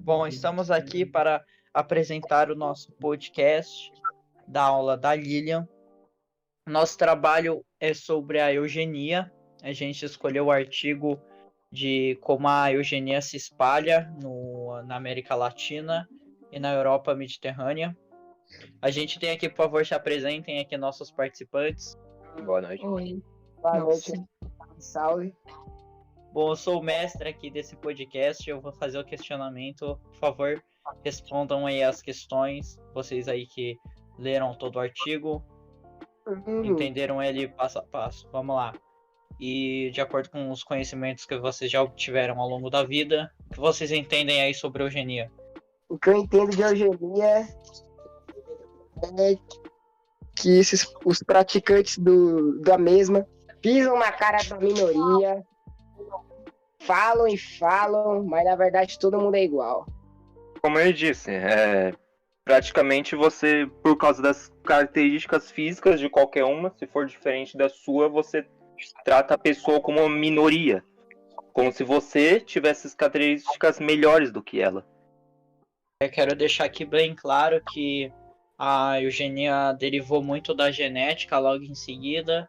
Bom, estamos aqui para apresentar o nosso podcast da aula da Lilian. Nosso trabalho é sobre a eugenia. A gente escolheu o artigo de como a eugenia se espalha na América Latina e na Europa Mediterrânea. A gente tem aqui, por favor, se apresentem aqui nossos participantes. Boa noite. Oi. Boa Nossa. noite. Salve. Bom, eu sou o mestre aqui desse podcast, eu vou fazer o questionamento. Por favor, respondam aí as questões, vocês aí que leram todo o artigo, entenderam ele passo a passo. Vamos lá. E de acordo com os conhecimentos que vocês já obtiveram ao longo da vida, o que vocês entendem aí sobre eugenia? O que eu entendo de eugenia é que os praticantes da mesma pisam na cara da minoria, falam e falam, mas na verdade todo mundo é igual. Como eu disse, praticamente você, por causa das características físicas de qualquer uma, se for diferente da sua, você trata a pessoa como uma minoria. Como se você tivesse as características melhores do que ela. Eu quero deixar aqui bem claro que a eugenia derivou muito da genética logo em seguida.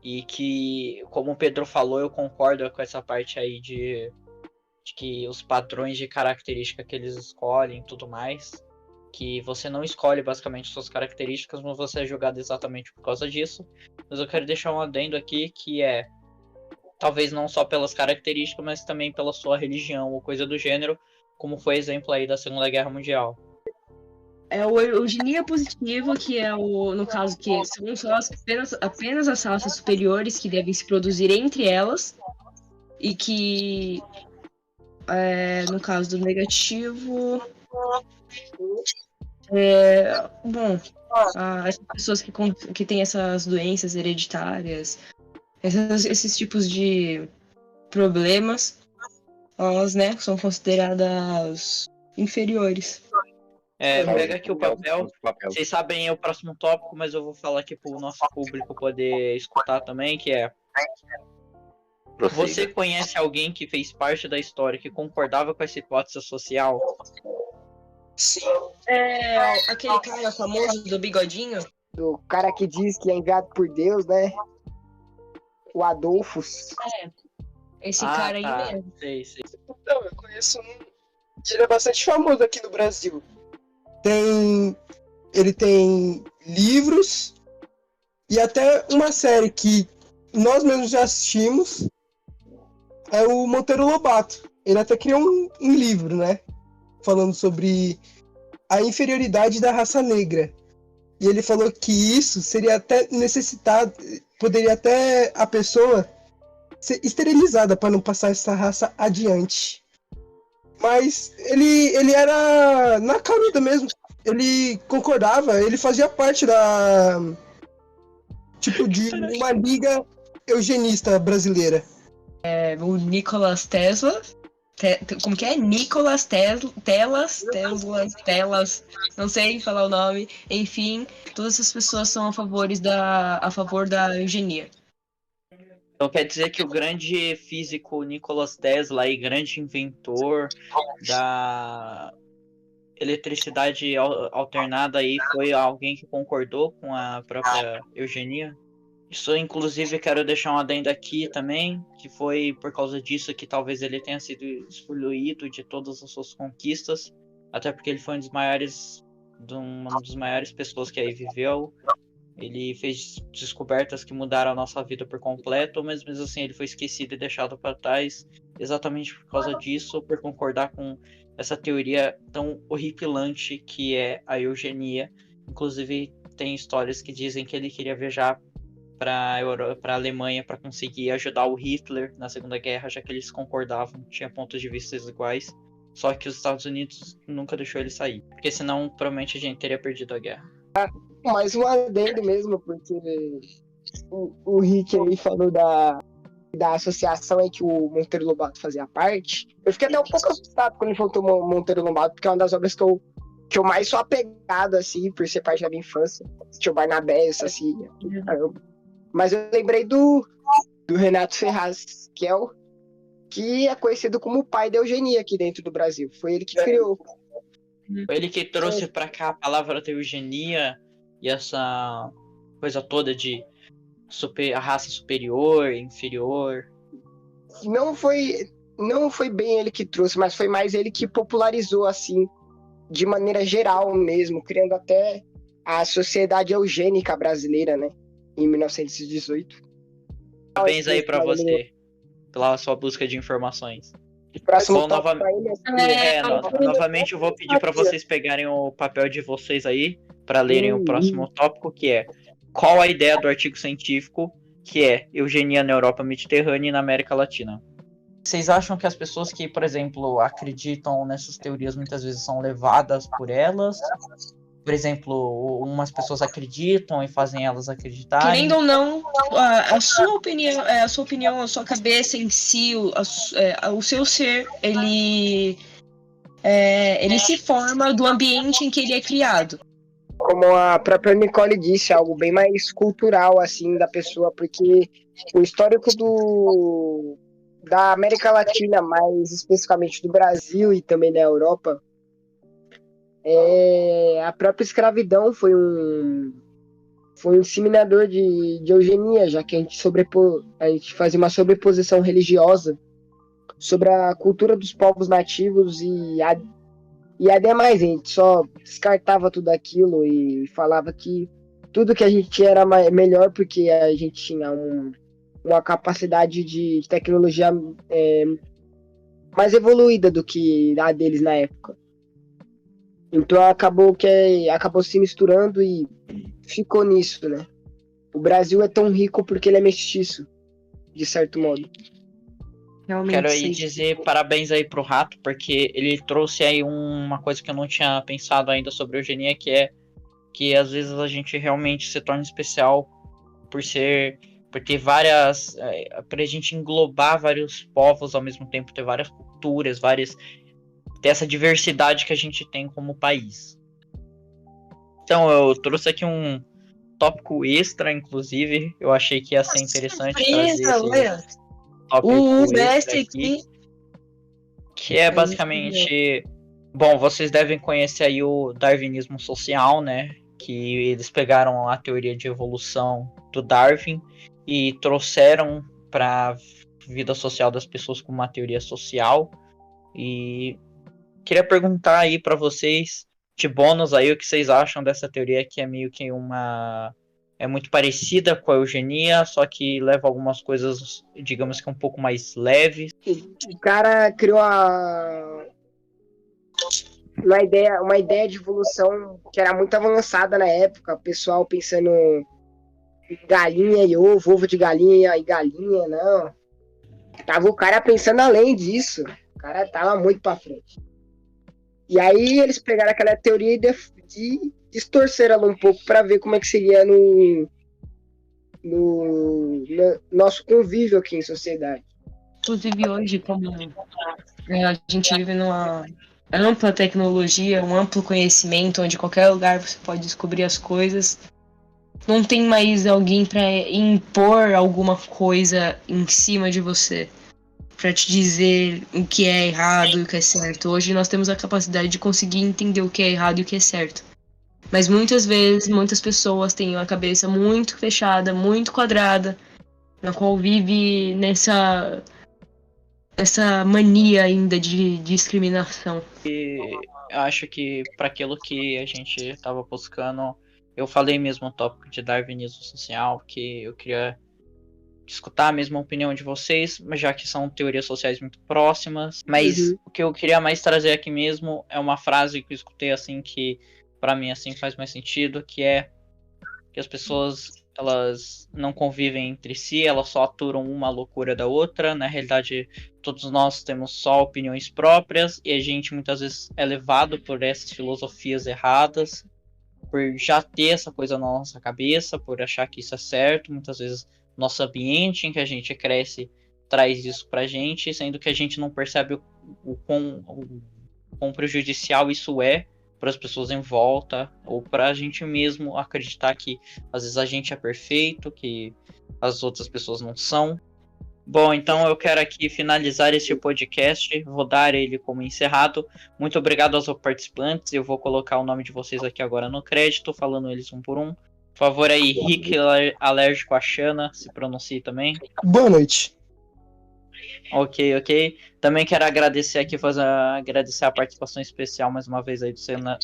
E que, como o Pedro falou, eu concordo com essa parte aí de que os padrões de característica que eles escolhem e tudo mais, que você não escolhe basicamente suas características, mas você é julgado exatamente por causa disso. Mas eu quero deixar um adendo aqui que é, talvez não só pelas características, mas também pela sua religião ou coisa do gênero, como foi exemplo aí da Segunda Guerra Mundial. É o eugenia positiva, que é no caso que são só apenas as raças superiores que devem se produzir entre elas, e que no caso do negativo as pessoas que têm essas doenças hereditárias, esses tipos de problemas, elas, são consideradas inferiores. Pega aqui o papel. Vocês sabem o próximo tópico, mas eu vou falar aqui pro nosso público poder escutar também, que é... Você conhece alguém que fez parte da história que concordava com essa hipótese social? Sim. Aquele cara famoso do bigodinho? Do cara que diz que é enviado por Deus, né? O Adolfos. Esse cara aí tá. mesmo. Sei. Não, eu conheço um. Ele é bastante famoso aqui no Brasil. Ele tem livros e até uma série que nós mesmos já assistimos, é o Monteiro Lobato. Ele até criou um livro, né? Falando sobre a inferioridade da raça negra. E ele falou que isso seria até necessitado, poderia até a pessoa ser esterilizada para não passar essa raça adiante. Mas ele era na caruda mesmo. Ele concordava, ele fazia parte de uma liga eugenista brasileira. O Nicolas Tesla. Como que é? Nicolas Telas, não sei falar o nome. Enfim, todas essas pessoas são a favor da eugenia. Então quer dizer que o grande físico Nicolas Tesla e grande inventor da eletricidade alternada aí foi alguém que concordou com a própria eugenia? Isso, inclusive, quero deixar um adendo aqui também, que foi por causa disso que talvez ele tenha sido excluído de todas as suas conquistas, até porque ele foi uma das maiores pessoas que aí viveu. Ele fez descobertas que mudaram a nossa vida por completo, mas mesmo assim ele foi esquecido e deixado para trás, exatamente por causa disso, por concordar com essa teoria tão horripilante que é a eugenia. Inclusive, tem histórias que dizem que ele queria viajar para a Alemanha para conseguir ajudar o Hitler na Segunda Guerra, já que eles concordavam, tinha pontos de vista iguais. Só que os Estados Unidos nunca deixou ele sair, porque senão provavelmente a gente teria perdido a guerra. Mais um adendo mesmo, porque o Rick aí falou da associação aí que o Monteiro Lobato fazia parte. Eu fiquei até um pouco assustado quando ele falou do Monteiro Lobato, porque é uma das obras que eu mais sou apegado, assim, por ser parte da minha infância. Tio Barnabé, assim, caramba. Mas eu lembrei do Renato Ferraz, que é conhecido como o pai da eugenia aqui dentro do Brasil. Foi ele que criou. Foi ele que trouxe pra cá a palavra da eugenia e essa coisa toda de a raça superior, inferior. Não foi bem ele que trouxe, mas foi mais ele que popularizou assim, de maneira geral mesmo, criando até a Sociedade Eugênica Brasileira, né, em 1918. Parabéns aí pra você, pela sua busca de informações. Próximo Bom, tópico aí, né? novamente eu vou pedir pra vocês pegarem o papel de vocês aí, pra lerem o próximo tópico, que é: qual a ideia do artigo científico, que é eugenia na Europa Mediterrânea e na América Latina? Vocês acham que as pessoas que, por exemplo, acreditam nessas teorias muitas vezes são levadas por elas? Por exemplo, umas pessoas acreditam e fazem elas acreditarem. Querendo ou não, a sua opinião, a sua cabeça em si, o seu ser, ele se forma do ambiente em que ele é criado. Como a própria Nicole disse, algo bem mais cultural, assim, da pessoa, porque o histórico da América Latina, mais especificamente do Brasil e também da Europa, a própria escravidão foi um disseminador de eugenia, já que a gente fazia uma sobreposição religiosa sobre a cultura dos povos nativos e ademais, a gente só descartava tudo aquilo e falava que tudo que a gente tinha era melhor porque a gente tinha uma capacidade de tecnologia mais evoluída do que a deles na época. Então acabou se misturando e ficou nisso, né? O Brasil é tão rico porque ele é mestiço, de certo modo. Realmente, quero aí dizer parabéns aí pro Rato, porque ele trouxe aí uma coisa que eu não tinha pensado ainda sobre eugenia, que é que às vezes a gente realmente se torna especial por ter várias, pra gente englobar vários povos ao mesmo tempo, ter várias culturas, ter essa diversidade que a gente tem como país. Então eu trouxe aqui um tópico extra, inclusive, eu achei que ia ser interessante trazer esse tópico extra aqui, que é basicamente, bom, vocês devem conhecer aí o darwinismo social, né, que eles pegaram a teoria de evolução do Darwin e trouxeram para a vida social das pessoas como uma teoria social. E queria perguntar aí para vocês, de bônus aí, o que vocês acham dessa teoria, que é meio que é muito parecida com a eugenia, só que leva algumas coisas, digamos que um pouco mais leves. O cara criou uma ideia de evolução que era muito avançada na época, o pessoal pensando em galinha e ovo de galinha e galinha, não. Tava o cara pensando além disso, o cara tava muito pra frente. E aí eles pegaram aquela teoria e distorceram ela um pouco para ver como é que seria no nosso convívio aqui em sociedade. Inclusive hoje, como a gente vive numa ampla tecnologia, um amplo conhecimento, onde qualquer lugar você pode descobrir as coisas, não tem mais alguém para impor alguma coisa em cima de você, para te dizer o que é errado e o que é certo. Hoje nós temos a capacidade de conseguir entender o que é errado e o que é certo. Mas muitas vezes, muitas pessoas têm uma cabeça muito fechada, muito quadrada, na qual vive nessa mania ainda de discriminação. E eu acho que para aquilo que a gente estava buscando, eu falei mesmo o tópico de darwinismo social, que eu queria escutar a mesma opinião de vocês, mas já que são teorias sociais muito próximas. Mas o que eu queria mais trazer aqui mesmo é uma frase que eu escutei assim, que para mim assim faz mais sentido, que é que as pessoas, elas não convivem entre si, elas só aturam uma loucura da outra. Na realidade, todos nós temos só opiniões próprias e a gente muitas vezes é levado por essas filosofias erradas, por já ter essa coisa na nossa cabeça, por achar que isso é certo. Muitas vezes nosso ambiente em que a gente cresce traz isso pra gente, sendo que a gente não percebe o quão prejudicial isso é para as pessoas em volta, ou para a gente mesmo acreditar que às vezes a gente é perfeito, que as outras pessoas não são. Bom, então eu quero aqui finalizar este podcast, vou dar ele como encerrado. Muito obrigado aos participantes, eu vou colocar o nome de vocês aqui agora no crédito, falando eles um por um. Por favor aí, Rick Alérgico a Xana, se pronuncie também. Boa noite. Ok. Também quero agradecer aqui, agradecer a participação especial mais uma vez aí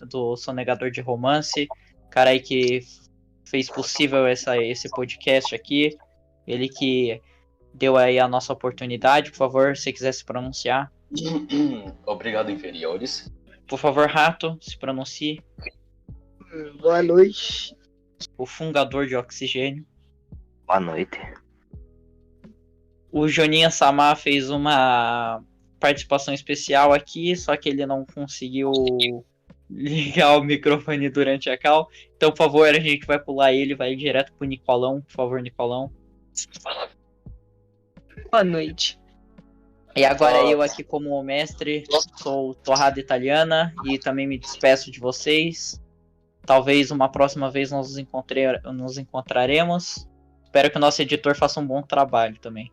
do Sonegador de Romance, cara aí que fez possível esse podcast aqui, ele que deu aí a nossa oportunidade. Por favor, se quiser se pronunciar. Obrigado, inferiores. Por favor, Rato, se pronuncie. Boa noite. O fungador de oxigênio. Boa noite. O Joninha Samar fez uma participação especial aqui, só que ele não conseguiu ligar o microfone durante a call. Então, por favor, a gente vai pular ele, vai direto pro Nicolão. Por favor, Nicolão. Boa noite. E agora eu aqui como mestre, sou Torrada Italiana e também me despeço de vocês. Talvez uma próxima vez nos encontraremos. Espero que o nosso editor faça um bom trabalho também.